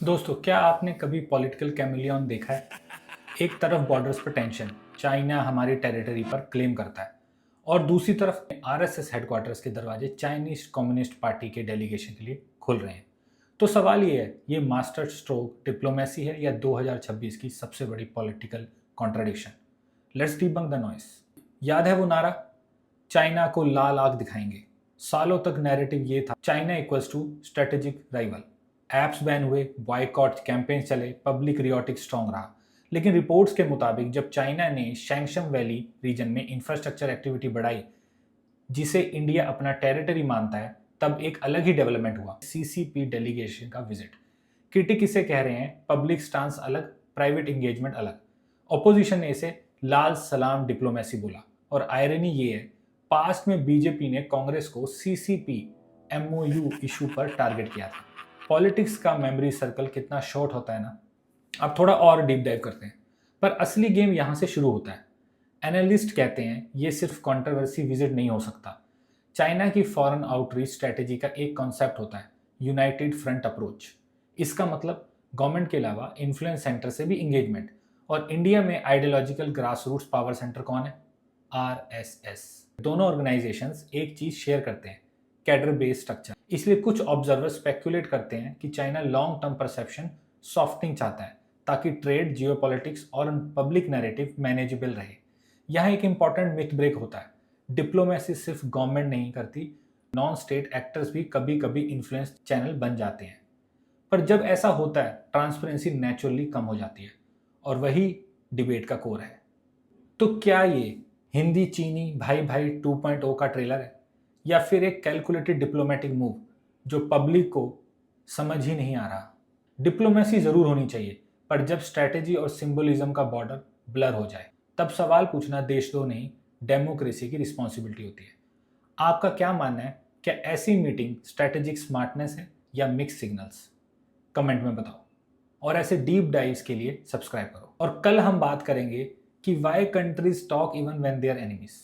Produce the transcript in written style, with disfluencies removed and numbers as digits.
दोस्तों, क्या आपने कभी पॉलिटिकल कैमिलियन देखा है? एक तरफ बॉर्डर्स पर टेंशन, चाइना हमारी टेरिटरी पर क्लेम करता है, और दूसरी तरफ आरएसएस हेडक्वार्टर्स के दरवाजे चाइनीज कम्युनिस्ट पार्टी के डेलीगेशन के लिए खुल रहे हैं। तो सवाल ये है, ये मास्टर स्ट्रोक डिप्लोमेसी है या 2026 की सबसे बड़ी political contradiction? Let's debunk the noise. याद है वो नारा, चाइना को लाल आग दिखाएंगे? सालों तक नैरेटिव ये था, China equals to strategic rival. Apps ban हुए, बॉयकॉट कैंपेन चले, पब्लिक रियोटिक स्ट्रांग रहा। लेकिन रिपोर्ट्स के मुताबिक जब चाइना ने शैंगशम वैली रीजन में इंफ्रास्ट्रक्चर एक्टिविटी बढ़ाई, जिसे इंडिया अपना टेरिटरी मानता है, तब एक अलग ही डेवलपमेंट हुआ, सीसीपी डेलीगेशन का विजिट। क्रिटिक इसे कह रहे हैं पब्लिक स्टांस अलग, प्राइवेट एंगेजमेंट अलग। ऑपोजिशन ने इसे लाल सलाम डिप्लोमेसी बोला। और आयरनी ये है, पास्ट में बीजेपी ने कांग्रेस को सीसीपी एमओयू इशू पर टारगेट किया था। पॉलिटिक्स का मेमोरी सर्कल कितना शॉर्ट होता है ना। अब थोड़ा और डीप डाइव करते हैं, पर असली गेम यहां से शुरू होता है। एनालिस्ट कहते हैं ये सिर्फ कंट्रोवर्सी विजिट नहीं हो सकता। चाइना की फॉरेन आउटरीच स्ट्रेटेजी का एक कॉन्सेप्ट होता है, यूनाइटेड फ्रंट अप्रोच। इसका मतलब गवर्नमेंट के अलावा इन्फ्लुएंस सेंटर से भी इंगेजमेंट। और इंडिया में ideological grass roots power centre कौन है? आरएसएस। दोनों ऑर्गेनाइजेशंस एक चीज शेयर करते हैं, कैडर बेस्ड स्ट्रक्चर। इसलिए कुछ ऑब्जर्वर स्पेक्युलेट करते हैं कि China long term perception softening चाहता है, ताकि ट्रेड, जियोपॉलिटिक्स और पब्लिक नैरेटिव मैनेजेबल रहे। यहाँ एक इंपॉर्टेंट मिथ ब्रेक होता है, डिप्लोमेसी सिर्फ गवर्नमेंट नहीं करती, नॉन स्टेट एक्टर्स भी कभी कभी इन्फ्लुएंस चैनल बन जाते हैं। पर जब ऐसा होता है, ट्रांसपेरेंसी नेचुरली कम हो जाती है, और वही डिबेट का कोर है। तो क्या ये हिंदी चीनी भाई भाई 2.0 का ट्रेलर है, या फिर एक कैलकुलेटेड डिप्लोमेटिक मूव जो पब्लिक को समझ ही नहीं आ रहा? डिप्लोमेसी जरूर होनी चाहिए, पर जब स्ट्रैटेजी और सिंबलिज्म का बॉर्डर ब्लर हो जाए, तब सवाल पूछना देशद्रोह नहीं, डेमोक्रेसी की रिस्पॉन्सिबिलिटी होती है। आपका क्या मानना है? क्या ऐसी मीटिंग स्ट्रैटेजिक स्मार्टनेस है या मिक्स सिग्नल्स? कमेंट में बताओ। और ऐसे डीप डाइव्स के लिए सब्सक्राइब करो। और कल हम बात करेंगे कि why countries talk even when they are enemies.